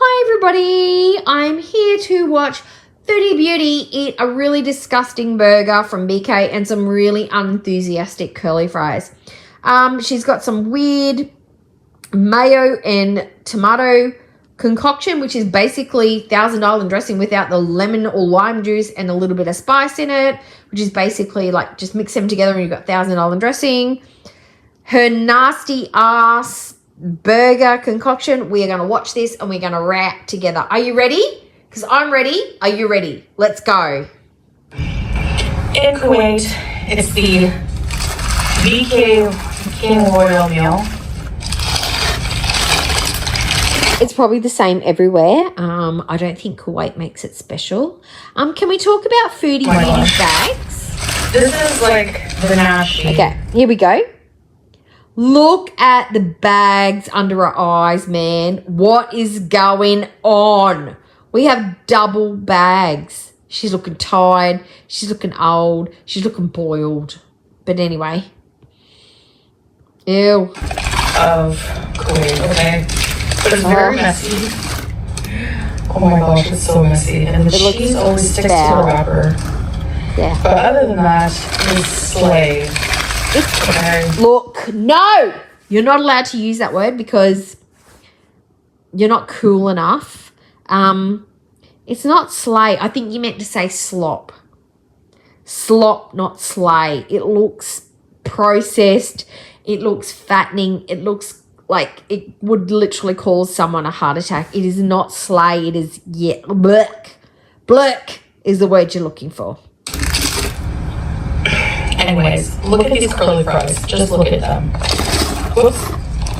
Hi everybody, I'm here to watch Foodie Beauty eat a really disgusting burger from BK and some really unenthusiastic curly fries. She's got some weird mayo and tomato concoction, which is basically Thousand Island dressing without the lemon or lime juice and a little bit of spice in it, which is basically like just mix them together and you've got Thousand Island dressing. Her nasty ass burger concoction. We are going to watch this and we're going to react together. Are you ready? Because I'm ready. Are you ready? Let's go. In Kuwait, it's the BK royale meal. It's probably the same everywhere. I don't think Kuwait makes it special. Can we talk about Foodie Beauty's bags? This is like the nashi. Okay, here we go. Look at the bags under her eyes, man. What is going on? We have double bags. She's looking tired. She's looking old. She's looking boiled. But anyway. Ew. Of Kuwait, okay. But it's very messy. Oh my gosh, it's so messy. And the cheese always sticks to the wrapper. Yeah. But other than that, it's slay. Okay. Look, no! You're not allowed to use that word because you're not cool enough. It's not slay. I think you meant to say slop. Slop, not slay. It looks processed. It looks fattening. It looks like it would literally cause someone a heart attack. It is not slay. It is, blech. Blech is the word you're looking for. Anyways, look at these curly fries. Just look at them. Whoops.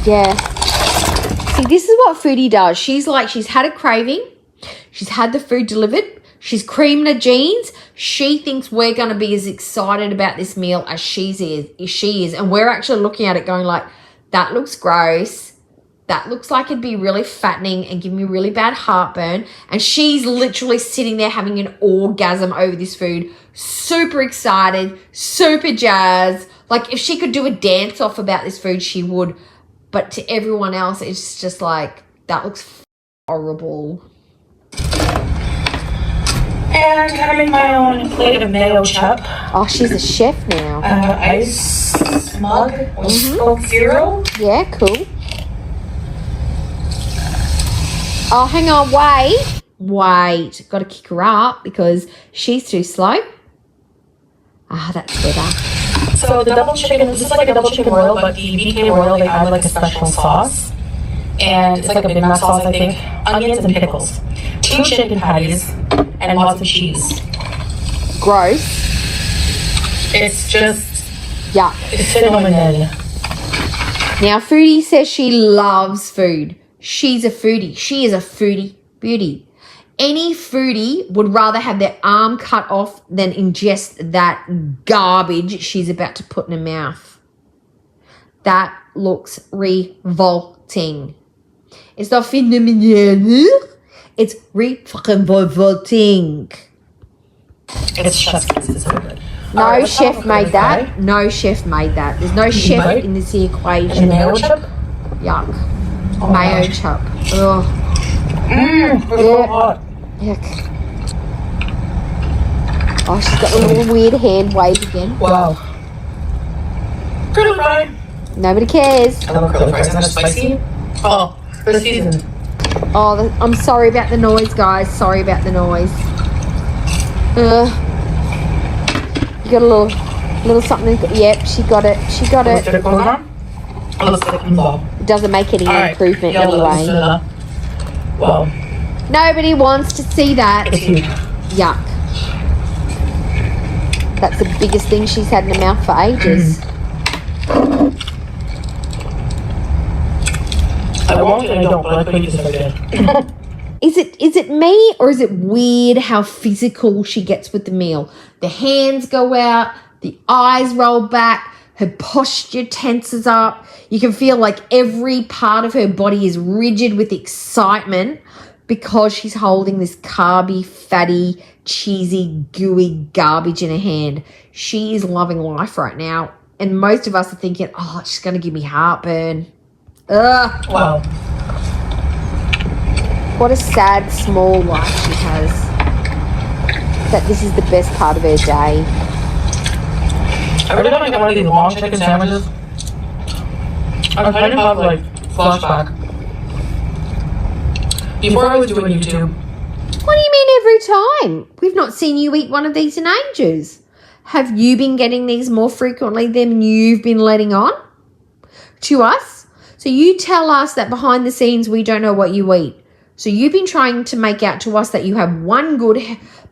Yeah. See, this is what Foodie does. She's had a craving. She's had the food delivered. She's creaming her jeans. She thinks we're going to be as excited about this meal as she is. And we're actually looking at it going like, that looks gross. That looks like it'd be really fattening and give me really bad heartburn. And she's literally sitting there having an orgasm over this food. Super excited, super jazzed. Like if she could do a dance off about this food, she would. But to everyone else, it's just like, that looks horrible. And I made my own plate of mayo chop. Oh, she's a chef now. Ice mug with Coke Zero. Yeah, cool. Oh, hang on, wait. Got to kick her up because she's too slow. Ah, that's better. So the double chicken, this is like a double chicken royal, but the BK royal, they add like a special sauce. And it's like a Big Mac sauce, I think. Onions and pickles. 2 chicken patties and lots of cheese. Gross. It's just... Yuck. It's phenomenal. Now, Foodie says she loves food. She's a foodie. She is a foodie beauty. Any foodie would rather have their arm cut off than ingest that garbage she's about to put in her mouth. That looks revolting. It's not phenomenal. It's revolting. It's chef's kiss. No chef made that. No chef made that. There's no chef in this equation. And mayo chop? Yuck. Oh, mayo gosh. chop. Ugh. It's so hot. Yuck. Oh, she's got a little weird hand wave again. Wow. Curly fry. Nobody cares. I love curly fries. Isn't that spicy? Oh, for the season. Oh, I'm sorry about the noise, guys. Sorry about the noise. You got a little something. Yep, she got it. She got it. It doesn't make any improvement anyway. Wow. Nobody wants to see that. It's huge. Yuck. That's the biggest thing she's had in her mouth for ages. I won't and I don't, but I could use it if I did. Is it me or is it weird how physical she gets with the meal? The hands go out, the eyes roll back, her posture tenses up. You can feel like every part of her body is rigid with excitement because she's holding this carby, fatty, cheesy, gooey garbage in her hand. She is loving life right now. And most of us are thinking, oh, she's going to give me heartburn. Ugh. Wow. What a sad, small life she has. That this is the best part of her day. Every time I get one of these long chicken sandwiches, I kind of have like flashback. Before I was doing YouTube. What do you mean every time? We've not seen you eat one of these in ages. Have you been getting these more frequently than you've been letting on to us? So you tell us that behind the scenes we don't know what you eat. So you've been trying to make out to us that you have one good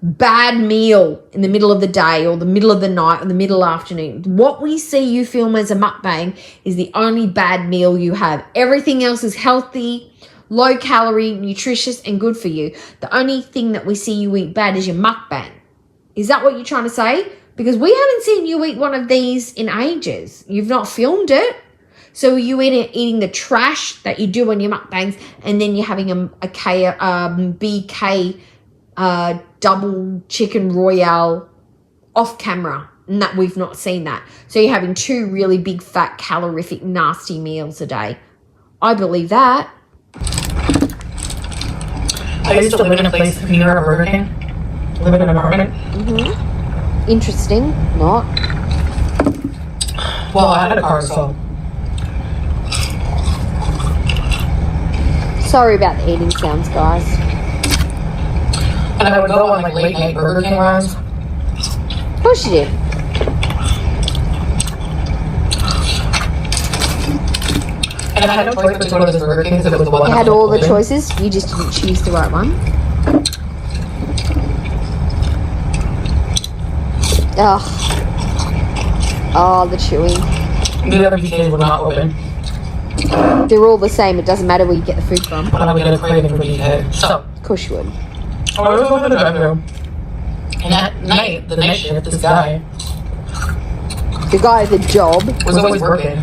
bad meal in the middle of the day or the middle of the night or the middle afternoon. What we see you film as a mukbang is the only bad meal you have. Everything else is healthy, low calorie, nutritious, and good for you. The only thing that we see you eat bad is your mukbang. Is that what you're trying to say? Because we haven't seen you eat one of these in ages. You've not filmed it. So you eating the trash that you do on your mukbangs, and then you're having a BK double chicken royale off camera, and that we've not seen that. So you're having two really big, fat, calorific, nasty meals a day. I believe that. I used to live in a place near a Burger King. Live in an apartment. Mm-hmm. Interesting. Not. Well, I had a car, so. Sorry about the eating sounds, guys. And I would go on like late night Burger King runs. Of course you did. And I had no choice but to go to this Burger King because it was the one. You had all the choices. You just didn't choose the right one. Ugh. Oh, the chewing. The other BKs were not open. They're all the same. It doesn't matter where you get the food from. But I would get a craving for BK. So. Of course you would. I was going to the drive-thru. And at night, the night shift, this guy. The guy at the job. Was always working.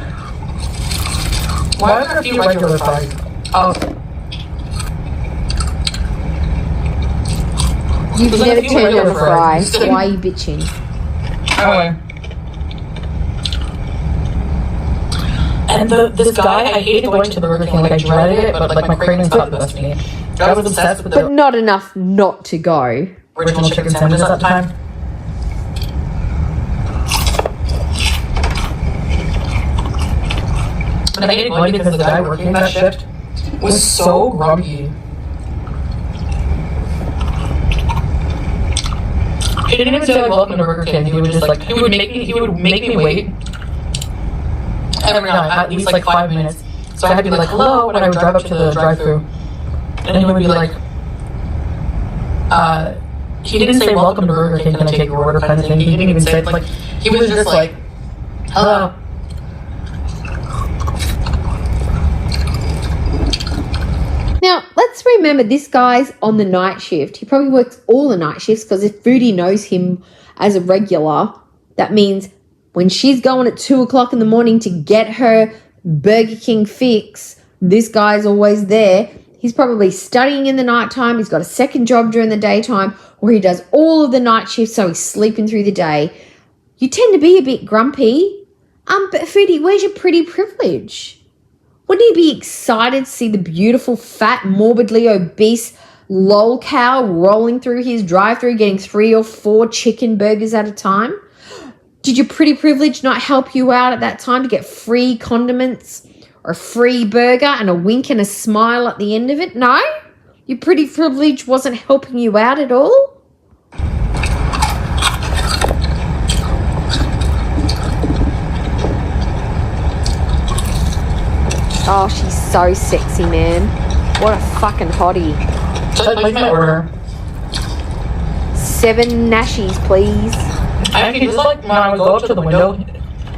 Why are there a few regular fries? Oh. You've There's never like a few turned on a regular fry. fries. Why are you bitching? Anyway. And this guy, I hated going to the Burger King. Like, I dreaded it, but like my cravings got the best of me. I was obsessed with But the not enough not to go. original chicken sandwiches at the time. But I hated going because the guy working that shift was so grumpy. He didn't even say like welcome to Burger King. He would just like he would make me wait every night at least like 5 minutes. So I had to be like hello when I would drive up to the drive-thru, and he would be like, he didn't say welcome to Burger King, can I take your order kind of thing. He didn't even say it. Like he was just like hello. Now, let's remember this guy's on the night shift. He probably works all the night shifts because if Foodie knows him as a regular, that means when she's going at 2 o'clock in the morning to get her Burger King fix, this guy's always there. He's probably studying in the nighttime. He's got a second job during the daytime, or he does all of the night shifts, so he's sleeping through the day. You tend to be a bit grumpy. But Foodie, where's your pretty privilege? Wouldn't he be excited to see the beautiful, fat, morbidly obese lol cow rolling through his drive-thru getting 3 or 4 chicken burgers at a time? Did your pretty privilege not help you out at that time to get free condiments or a free burger and a wink and a smile at the end of it? No? Your pretty privilege wasn't helping you out at all? Oh, she's so sexy, man. What a fucking hottie. So I my order. 7 nashies, please. I think just like when I would go up to the window,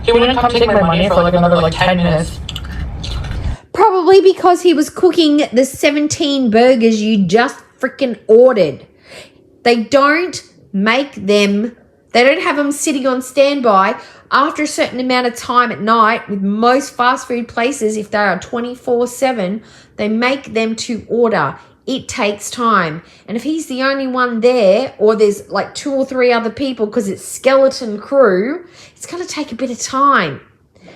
he wouldn't come take my money for like another like 10 minutes. Probably because he was cooking the 17 burgers you just freaking ordered. They don't make them, they don't have them sitting on standby after a certain amount of time at night. With most fast food places, if they are 24/7, they make them to order. It takes time. And if he's the only one there, or there's like 2 or 3 other people because it's skeleton crew, it's going to take a bit of time.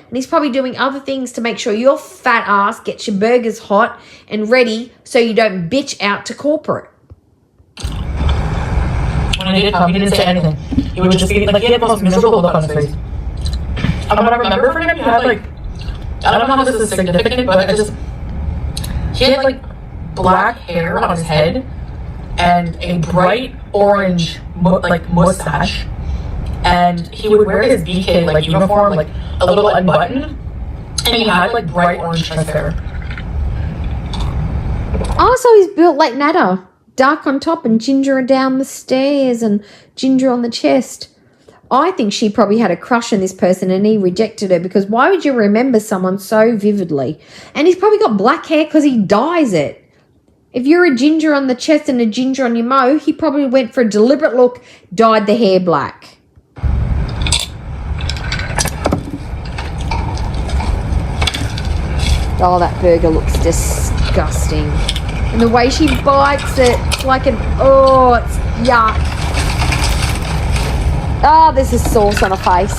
and he's probably doing other things to make sure your fat ass gets your burgers hot and ready so you don't bitch out to corporate. When I did come, he didn't say anything. He would just be like, he had the most miserable look on his face. And what I remember from him, he had like, I don't know how this is significant, but he had like black hair on his head and a bright orange mustache. And he would wear his BK like uniform, like a little unbuttoned, and he had like bright orange chest hair. Oh, so he's built like Nada. Dark on top and ginger down the stairs and ginger on the chest. I think she probably had a crush on this person and he rejected her, because why would you remember someone so vividly? And he's probably got black hair because he dyes it. If you're a ginger on the chest and a ginger on your mo, he probably went for a deliberate look, dyed the hair black. Oh, that burger looks disgusting. And the way she bites it, it's like it's yuck. Oh, there's a sauce on her face.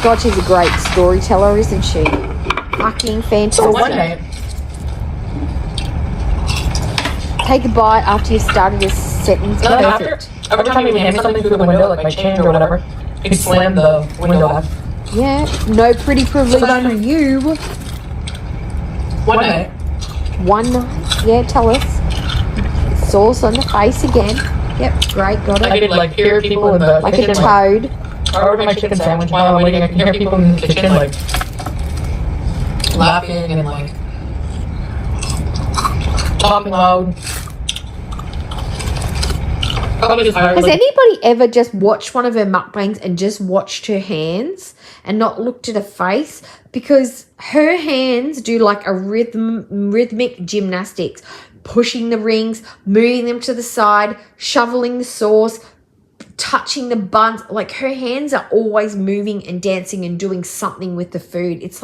God, she's a great storyteller, isn't she? Fucking fantastic. So one night, take a bite after you started your sentence. Perfect. Every time you hand me something through the window, like my change or whatever, you slam the window back. Yeah, no pretty privilege for you. One night. One night? Yeah, tell us. Sauce on the face again. Yep, great, got it. I could like hear people in the like kitchen. A toad. I ordered my chicken sandwich while I'm waiting. I can hear people in the kitchen like laughing and like talking loud. Has anybody ever just watched one of her mukbangs and just watched her hands and not looked at her face? Because her hands do like a rhythmic gymnastics, pushing the rings, moving them to the side, shoveling the sauce, touching the buns. Like her hands are always moving and dancing and doing something with the food. It's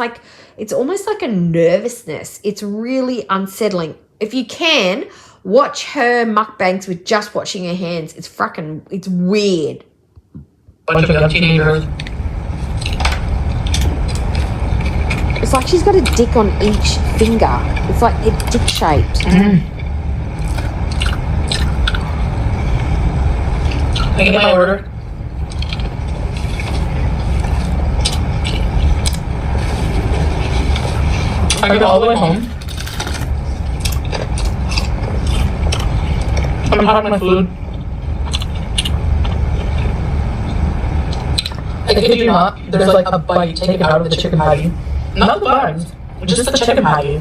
almost like a nervousness. It's really unsettling. If you can, watch her mukbangs with just watching her hands. It's weird. Bunch of young teenagers. It's like she's got a dick on each finger. It's like it's dick shaped. I get my order. I get all the way home. I'm having my food. I kid you not, there's like a bite taken out of the chicken patty. Not the buns, just the chicken patty.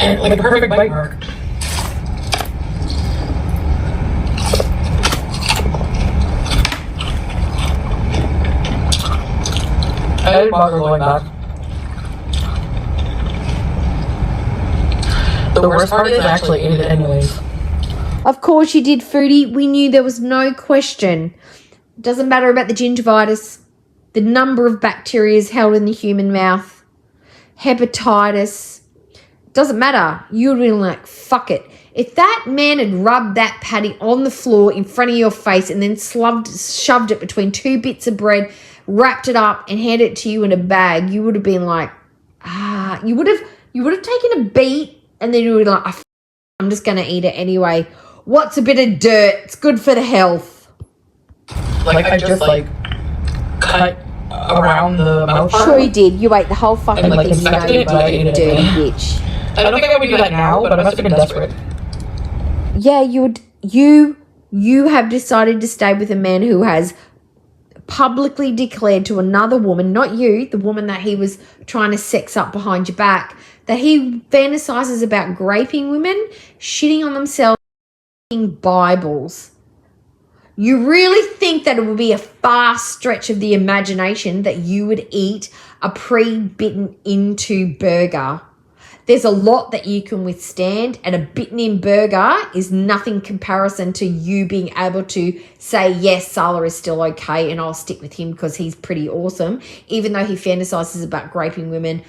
And like a perfect bite mark. I didn't bother going back. The worst part is I actually ate it anyways. Of course you did, Foodie. We knew there was no question. Doesn't matter about the gingivitis, the number of bacteria held in the human mouth, hepatitis. Doesn't matter. You would have been like, fuck it. If that man had rubbed that patty on the floor in front of your face and then shoved it between two bits of bread, wrapped it up and handed it to you in a bag, you would have been like, you would have taken a beat and then you would be like, I'm just going to eat it anyway. What's a bit of dirt? It's good for the health. Like I just like cut around the mouth. Sure you did. You ate the whole fucking and, like, thing. You know inspected you it, but I did, ate it dirty anyway. bitch. I don't think I would do that now, but I must have been desperate. Yeah, you have decided to stay with a man who has publicly declared to another woman, not you, the woman that he was trying to sex up behind your back, that he fantasizes about raping women, shitting on themselves, in Bibles. You really think that it would be a far stretch of the imagination that you would eat a pre-bitten into burger? There's a lot that you can withstand, and a bitten in burger is nothing comparison to you being able to say, yes, Salah is still okay and I'll stick with him because he's pretty awesome, even though he fantasizes about raping women,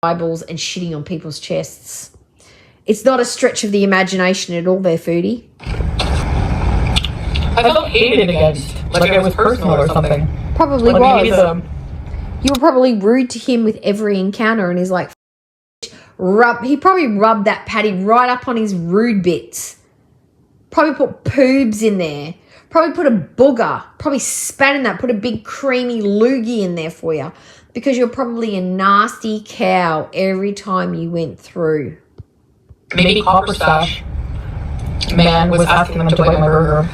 Bibles, and shitting on people's chests. It's not a stretch of the imagination at all there, Foodie. I felt hated against. Like it was personal or something. Probably Like maybe was. You were probably rude to him with every encounter, and he's like, he probably rubbed that patty right up on his rude bits. Probably put poobs in there. Probably put a booger. Probably spat in that. Put a big creamy loogie in there for you. Because you're probably a nasty cow every time you went through. Maybe Copper Stash man was asking them to bite my burger.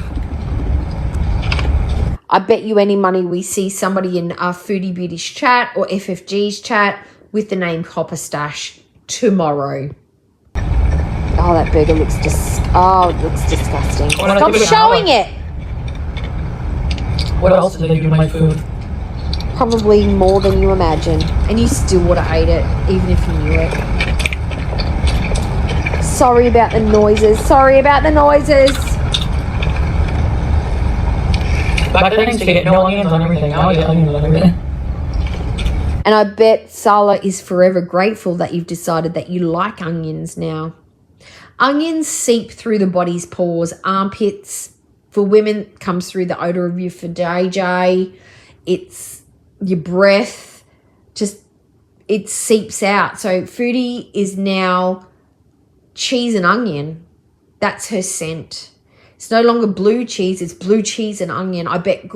I bet you any money we see somebody in our Foodie Beauty's chat or FFG's chat with the name Copper Stash tomorrow. Oh, that burger looks it looks disgusting. Stop showing it. What else did they do to my food? Probably more than you imagine. And you still would have ate it, even if you knew it. Sorry about the noises. Sorry about the noises. Back then I used to get no onions on everything. Now I get onions on everything. And I bet Sala is forever grateful that you've decided that you like onions now. Onions seep through the body's pores, armpits. For women, comes through the odor of your vajayjay. It's your breath. It seeps out. So Foodie is now cheese and onion. That's her scent. It's no longer blue cheese. It's blue cheese and onion. I bet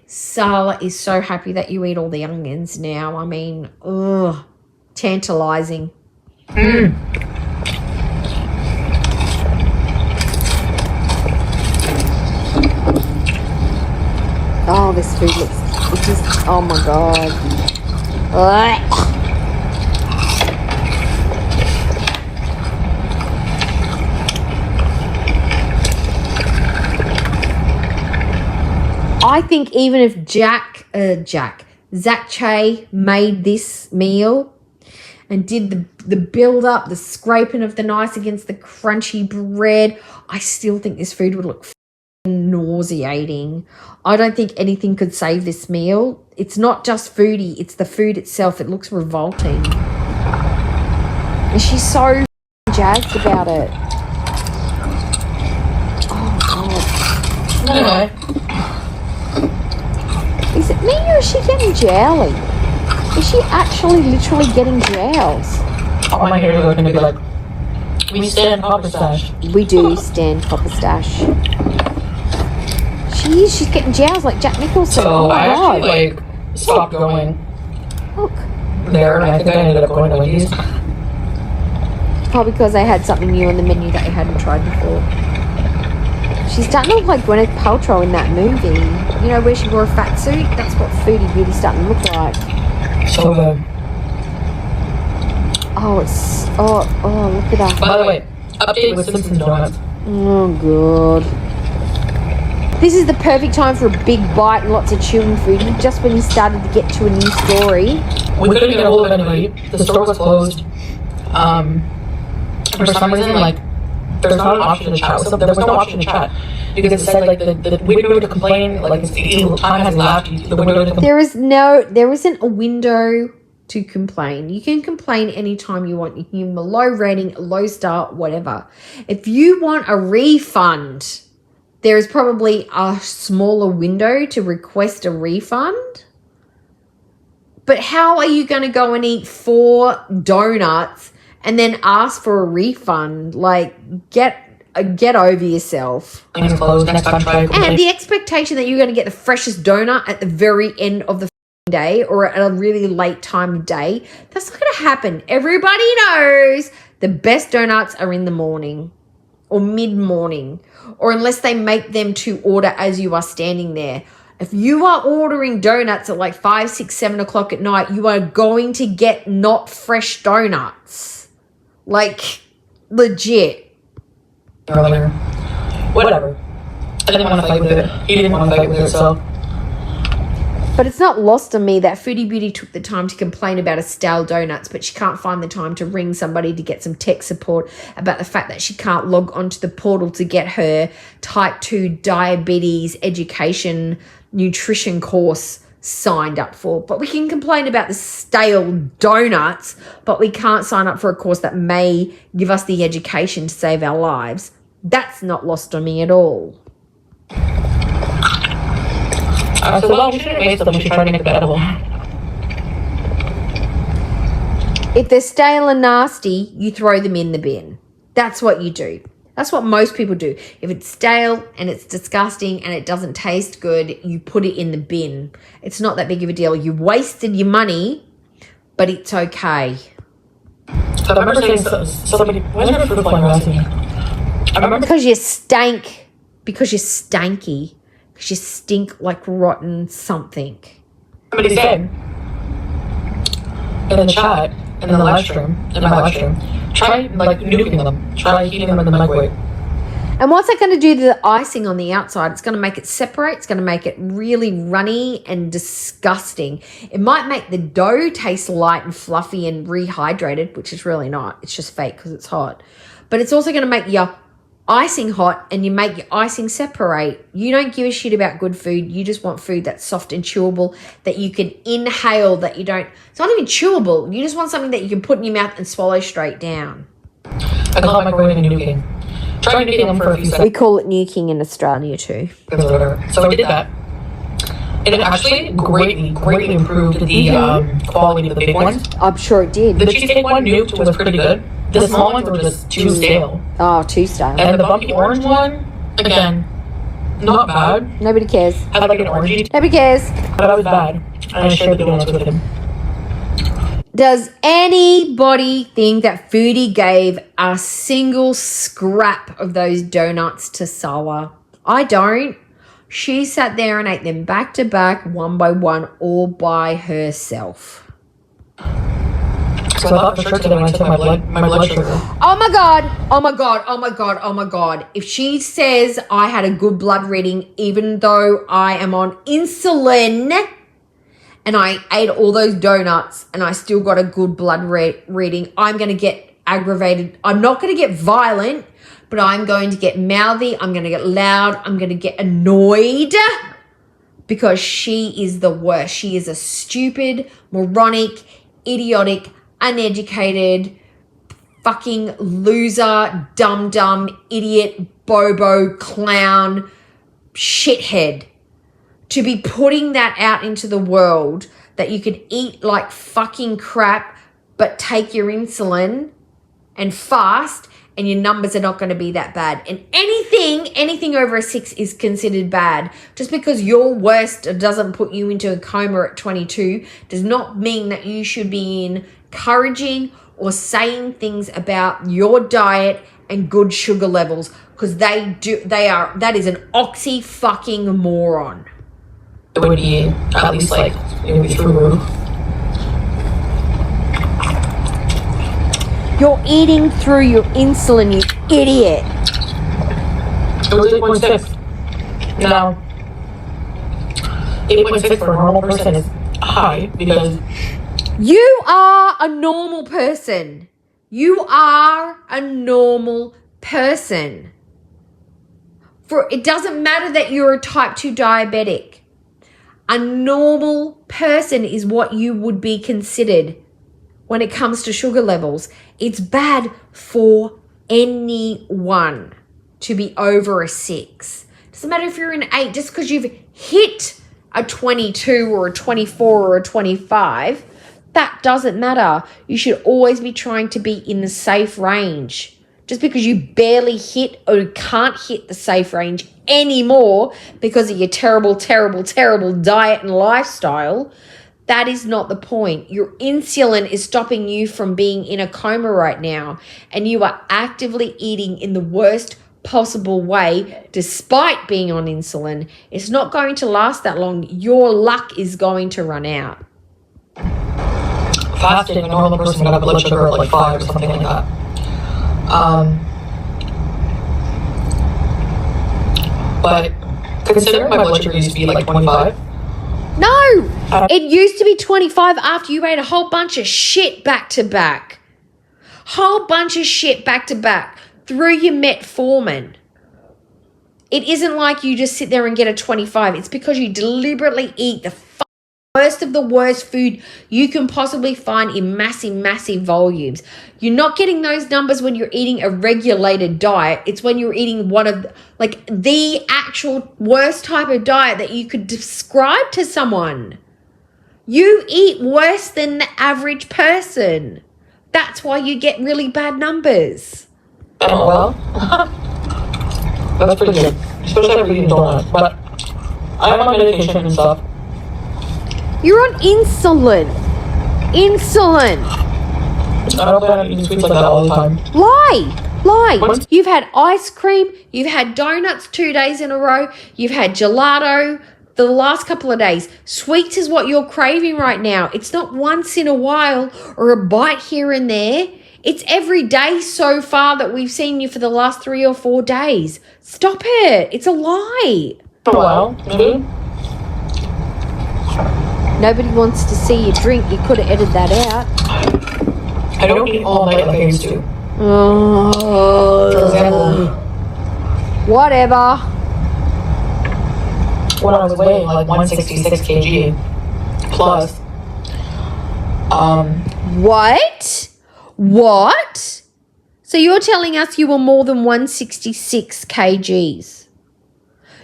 Sala is so happy that you eat all the onions now. I mean, tantalizing. Oh, this food looks, oh my God. Ugh. I think even if Zach Che made this meal and did the build up, the scraping of the knives against the crunchy bread, I still think this food would look nauseating. I don't think anything could save this meal. It's not just Foodie, it's the food itself. It looks revolting. And she's so jazzed about it. Oh, God. Anyway. Is it me or is she getting jowly? Is she actually literally getting jowls? All my hair is going to be like, we stand Copper Stash. We do stand Copper Stash. She's getting jowls like Jack Nicholson. So oh my I God. actually stopped going Look. there, and I think I ended up going to Wendy's. Probably because they had something new on the menu that you hadn't tried before. She's starting to look like Gwyneth Paltrow in that movie. You know, where she wore a fat suit? That's what Foodie Beauty's starting to look like. So good. Oh, look at that. By the way, update with Simpsons Donuts. Oh, God. This is the perfect time for a big bite and lots of chewing Foodie, just when you started to get to a new story. We couldn't get a hold of anybody. The store was closed. For some reason, like, there's not an option to chat. So there was no option to chat. Because it said, like, the window to complain, like, time has elapsed. The window to complain. There isn't a window to complain. You can complain anytime you want. You can give them a low rating, a low star, whatever. If you want a refund, there is probably a smaller window to request a refund. But how are you going to go and eat 4 donuts and then ask for a refund? Like, get over yourself. Things closed. Next time, try and the expectation that you're going to get the freshest donut at the very end of the day or at a really late time of day, that's not going to happen. Everybody knows the best donuts are in the morning or mid-morning, or unless they make them to order as you are standing there. If you are ordering donuts at like 5, 6, 7 o'clock at night, you are going to get not fresh donuts. Like, legit. Earlier. Whatever. I didn't want to fight with it. He didn't want to fight with it, so. But it's not lost on me that Foodie Beauty took the time to complain about a stale donuts, but she can't find the time to ring somebody to get some tech support about the fact that she can't log onto the portal to get her type 2 diabetes education nutrition course signed up for. But we can complain about the stale donuts, but we can't sign up for a course that may give us the education to save our lives. That's not lost on me at all. I said, well, we shouldn't waste them. We should try to make them edible. If they're stale and nasty, you throw them in the bin. That's what you do. That's what most people do. If it's stale and it's disgusting and it doesn't taste good, you put it in the bin. It's not that big of a deal. You wasted your money, but it's okay. So I remember saying somebody, why is there food flying around me? I remember because you stank. Because you're stanky. Because you stink like rotten something. Somebody said in the chat, in my live stream, try like nuking them. Try heating them in the microwave. And what's that going to do to the icing on the outside? It's going to make it separate. It's going to make it really runny and disgusting. It might make the dough taste light and fluffy and rehydrated, which is really not. It's just fake because it's hot. But it's also going to make your icing hot and you make your icing separate. You don't give a shit about good food. You just want food that's soft and chewable, that you can inhale, that you don't... It's not even chewable. You just want something that you can put in your mouth and swallow straight down. I call it microwave and nuking. Try nuking them for a few seconds. We call it nuking in Australia too. So I did that. And it actually greatly improved the quality of the big ones. I'm sure it did. The cheesecake one nuked was pretty good. The small ones were just too stale. Oh, too stale. And the bumpy orange one, again, not bad. Nobody cares. Had like an orangey. Nobody cares. But that was bad. And I shared the donuts with him. Does anybody think that Foodie gave a single scrap of those donuts to Sawa? I don't. She sat there and ate them back to back, one by one, all by herself. So I thought for sure today when I took my blood sugar. Oh my God. Oh my God. Oh my God. Oh my God. If she says I had a good blood reading, even though I am on insulin and I ate all those donuts and I still got a good blood reading, I'm going to get aggravated. I'm not going to get violent, but I'm going to get mouthy. I'm going to get loud. I'm going to get annoyed because she is the worst. She is a stupid, moronic, idiotic, uneducated, fucking loser, dumb, idiot, bobo, clown, shithead. To be putting that out into the world that you could eat like fucking crap but take your insulin and fast and your numbers are not going to be that bad. And anything over a 6 is considered bad. Just because your worst doesn't put you into a coma at 22 does not mean that you should be encouraging or saying things about your diet and good sugar levels, because that is an oxy fucking moron. It would be at least like it would be through the roof. You're eating through your insulin, you idiot. It was 8.6. Now, 8.6 for a normal person is high because you are a normal person. You are a normal person. It doesn't matter that you're a type 2 diabetic. A normal person is what you would be considered when it comes to sugar levels. It's bad for anyone to be over a 6. Doesn't matter if you're an 8. Just because you've hit a 22 or a 24 or a 25, that doesn't matter. You should always be trying to be in the safe range. Just because you barely hit or can't hit the safe range anymore because of your terrible diet and lifestyle, that is not the point. Your insulin is stopping you from being in a coma right now, and you are actively eating in the worst possible way despite being on insulin. It's not going to last that long. Your luck is going to run out. Fasting, a normal person would have blood sugar at like 5 or something like that. But considering my blood sugar used to be like 25. No, it used to be 25 after you ate a whole bunch of shit back to back. Whole bunch of shit back to back through your metformin. It isn't like you just sit there and get a 25. It's because you deliberately eat the Worst of the worst food you can possibly find in massive volumes. You're not getting those numbers when you're eating a regulated diet. It's when you're eating one of like the actual worst type of diet that you could describe to someone. You eat worse than the average person. That's why you get really bad numbers. Oh, well, that's pretty good, especially if you eat donuts, but I'm on medication and stuff. You're on insulin. Insulin. I don't plan on eating sweets like that all the time. Lie. You've had ice cream. You've had donuts 2 days in a row. You've had gelato the last couple of days. Sweets is what you're craving right now. It's not once in a while or a bite here and there. It's every day so far that we've seen you for the last 3 or 4 days. Stop it. It's a lie. Oh, well, Nobody wants to see you drink. You could have edited that out. I don't eat all night like I used to. For example, whatever. When I was weighing like 166 kg plus. What? So you're telling us you were more than 166 kgs?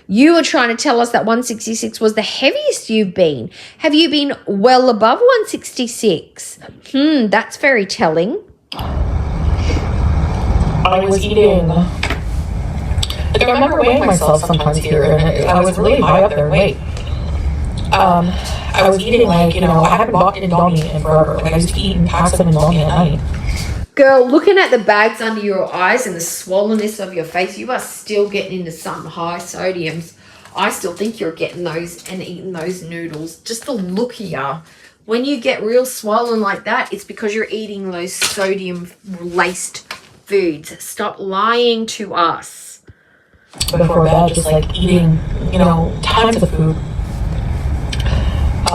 You were trying to tell us that 166 was the heaviest you've been. Have you been well above 166? That's very telling. I was eating... Like, I remember weighing myself sometimes here, and I was really high up there in weight. I was eating like, I haven't bought Indomie in forever. Like, I used to eat packs of Indomie at night. Girl, looking at the bags under your eyes and the swollenness of your face, you are still getting into some high sodiums. I still think you're getting those and eating those noodles. Just the look here. When you get real swollen like that, it's because you're eating those sodium-laced foods. Stop lying to us. Before bed, just like eating, tons of food.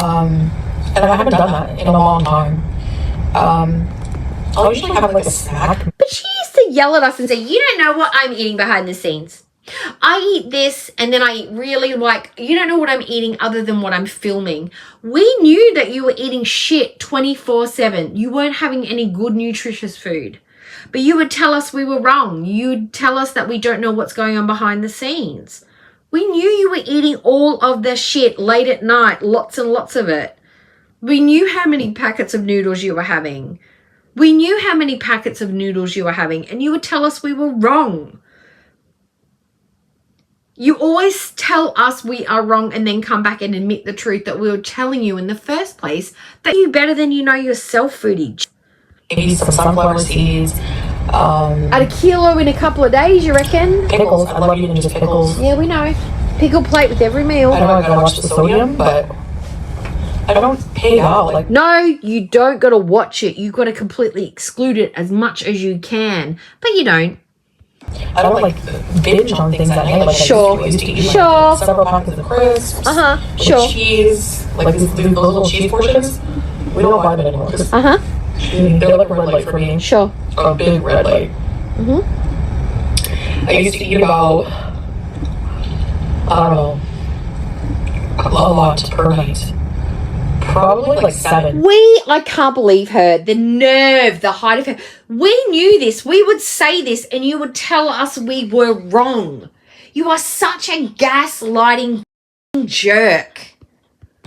And I haven't done that in a long time. I'll usually have like a snack. But she used to yell at us and say, you don't know what I'm eating behind the scenes. I eat this and then I eat really you don't know what I'm eating other than what I'm filming. We knew that you were eating shit 24/7. You weren't having any good nutritious food. But you would tell us we were wrong. You'd tell us that we don't know what's going on behind the scenes. We knew you were eating all of the shit late at night, lots and lots of it. We knew how many packets of noodles you were having. We knew how many packets of noodles you were having, and you would tell us we were wrong. You always tell us we are wrong and then come back and admit the truth that we were telling you in the first place, that you better than you know yourself, footage. Maybe some sunflower seeds. At a kilo in a couple of days, you reckon? Pickles. I love eating just pickles. Yeah, we know. Pickle plate with every meal. I know I gotta watch the sodium, but I don't pay out. No, you don't got to watch it. You got to completely exclude it as much as you can, but you don't. I don't binge on things that night. Sure. I used to eat several packets of crisps. Sure. Cheese, those little cheese portions. We don't buy them anymore. They're like red light for me. Sure. A big red light. I used to eat about, I don't know, a lot per night. Probably 7. I can't believe her. The nerve, the height of her. We knew this. We would say this and you would tell us we were wrong. You are such a gaslighting jerk.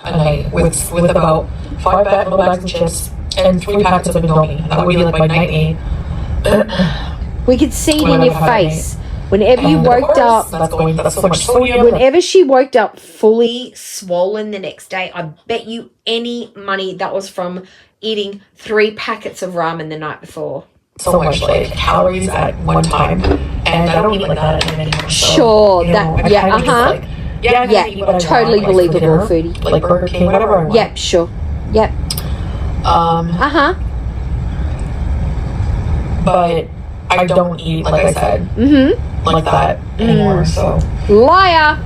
A night with about 5 little bags of chips and 3 packets of Indomie. That would be my night meal. We could see it in your face. Whenever you woke up, that's so much sodium. whenever she woke up fully swollen the next day, I bet you any money that was from eating 3 packets of ramen the night before. So much calories at one time, and I don't eat like that anymore. Sure, totally believable, foodie. Like Burger King, whatever I want. Yep, sure. Yep. But I don't eat, like I said, like that anymore, so. Liar!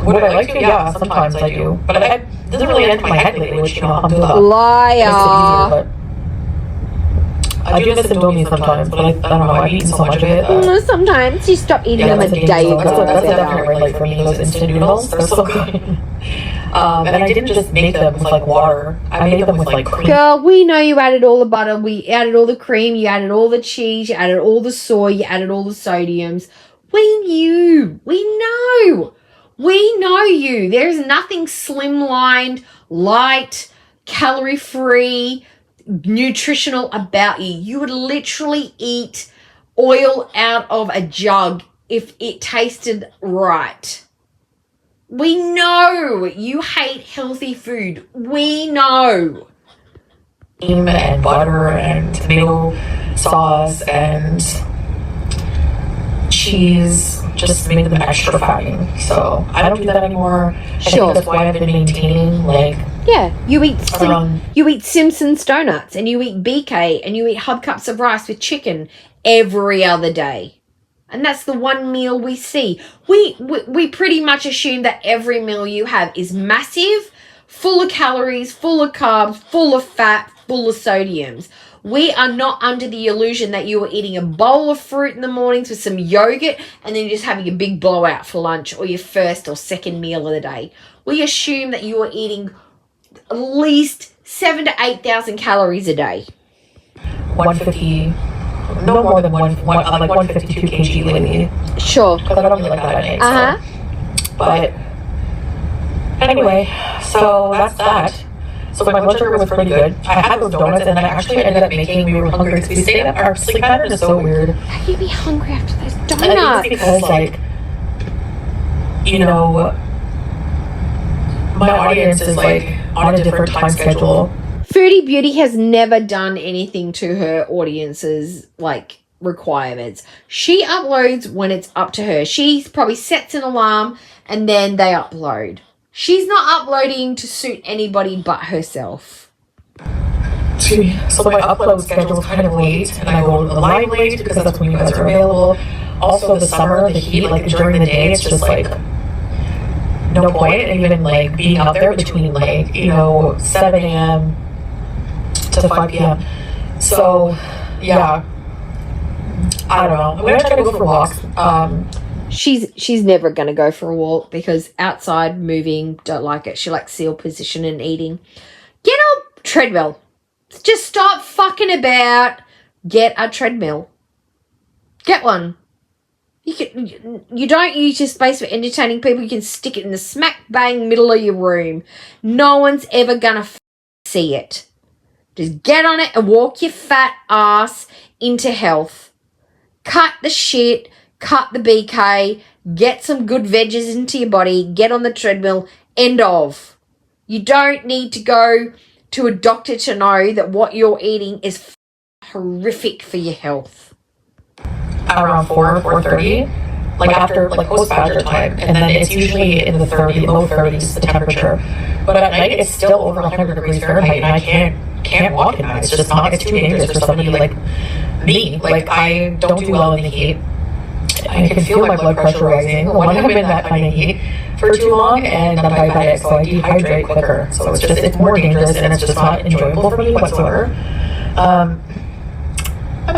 Would I like to? Yeah, sometimes I do. But it doesn't really enter my head lately, which, I'm doing that. Liar! I do miss Indomie sometimes, but I don't know, I've eaten so much of it. Sometimes you stop eating them a day ago. That's a definite red light for me, those instant noodles. They're so good. And I didn't just make them with like water. I made them with like cream. Girl, we know you added all the butter, we added all the cream, you added all the cheese, you added all the soy, you added all the sodiums. We knew. We know. We know you. There's nothing slimlined, light, calorie-free, nutritional about you. You would literally eat oil out of a jug if it tasted right. We know you hate healthy food. We know. And butter and tomato sauce and cheese just made them extra fattening. So I don't do that anymore. I think that's why I've been maintaining like you eat Simpson's donuts and you eat BK and you eat hubcaps of rice with chicken every other day. And that's the one meal we see. We pretty much assume that every meal you have is massive, full of calories, full of carbs, full of fat, full of sodiums. We are not under the illusion that you are eating a bowl of fruit in the mornings with some yogurt and then you're just having a big blowout for lunch or your first or second meal of the day. We assume that you are eating at least 7,000 to 8,000 calories a day. 150, no more than like 152 kg lately. Sure. Because I don't really like that anyway. But anyway, so that's that. So my blood sugar was pretty good. I had those donuts and I actually ended up making me hungry because we stayed up. Our sleep pattern is so weird. How can you be hungry after those donuts? And I think it's because like, you know, my audience is like on a different time schedule. Foodie Beauty has never done anything to her audience's like requirements. She uploads when it's up to her. She probably sets an alarm and then they upload. She's not uploading to suit anybody but herself. So my upload schedule is kind of late, and I go live late because that's when you guys are available. Also, the summer, the heat, like during the day, it's just like no point in even like being out there between like 7 a.m. to 5 p.m. So yeah, I don't know. I'm gonna try to go for walks. She's never going to go for a walk because outside moving, don't like it. She likes seal position and eating. Get on treadmill. Just stop fucking about. Get a treadmill. Get one. You don't use your space for entertaining people. You can stick it in the smack bang middle of your room. No one's ever going to see it. Just get on it and walk your fat ass into health. Cut the shit. Cut the BK, get some good veggies into your body, get on the treadmill, end of. You don't need to go to a doctor to know that what you're eating is horrific for your health. Around 4:30, like after like post-badger time, and then it's usually in the low 30s, the temperature. But at night it's still over 100 degrees Fahrenheit, and I can't walk at night. It's just not. It's too dangerous for somebody like me. Like I don't do well in the heat. I can feel my blood pressure rising when I'm in that kind of heat for too long, and I'm diabetic, so I dehydrate quicker. So it's more dangerous, and it's just not enjoyable for me whatsoever. I'm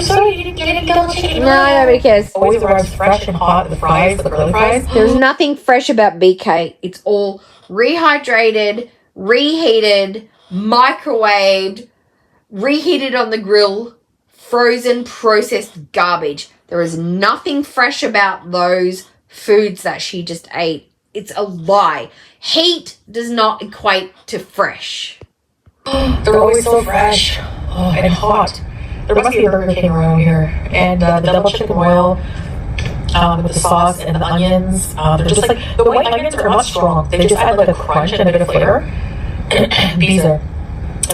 sorry you didn't get any double chicken. No, nobody cares. Always arrives fresh and hot, the fries, the curly fries. There's nothing fresh about BK. It's all rehydrated, reheated, microwaved, reheated on the grill, frozen, processed garbage. There is nothing fresh about those foods that she just ate. It's a lie. Heat does not equate to fresh. They're always so fresh and hot. There must be a Burger King around here. And the double chicken royal with the sauce and the onions. They're just like, the white onions are not strong. They just add like a crunch and a bit of flavor. These are,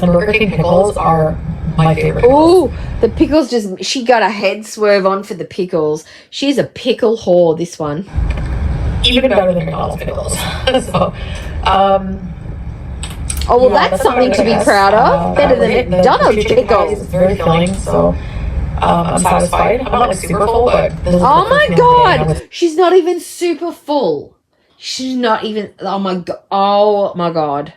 and Burger King pickles are my favorite. Ooh, the pickles she got a head swerve on for the pickles. She's a pickle whore, this one. Even better than McDonald's pickles. So, that's something to be proud of. Better than McDonald's pickles. It's very filling, so I'm satisfied. I'm not like super full, but oh my god, she's not even super full. She's not even. Oh my god.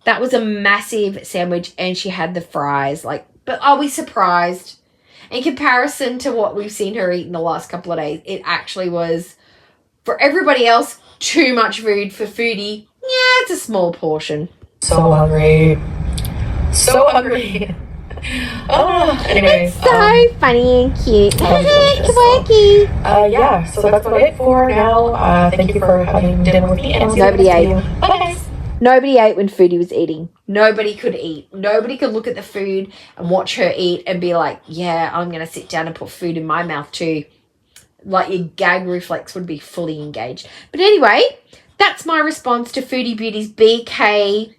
That was a massive sandwich, and she had the fries. But are we surprised? In comparison to what we've seen her eat in the last couple of days, it actually was, for everybody else, too much food. For Foodie, Yeah, it's a small portion. So hungry. So hungry. Anyways. So funny and cute. Quirky. Yeah, so that's about it for now. Thank you for having dinner with me. And Nobody ate. Bye, guys. Nobody ate when Foodie was eating. Nobody could eat. Nobody could look at the food and watch her eat and be like, yeah, I'm going to sit down and put food in my mouth too. Like your gag reflex would be fully engaged. But anyway, that's my response to Foodie Beauty's BK,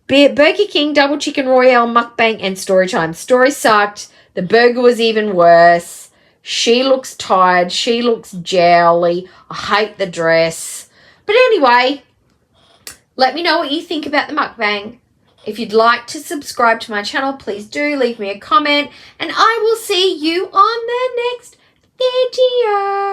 Burger King Double Chicken Royale mukbang and story time. Story sucked. The burger was even worse. She looks tired. She looks jowly. I hate the dress. But anyway, let me know what you think about the mukbang. If you'd like to subscribe to my channel, please do leave me a comment. And I will see you on the next video.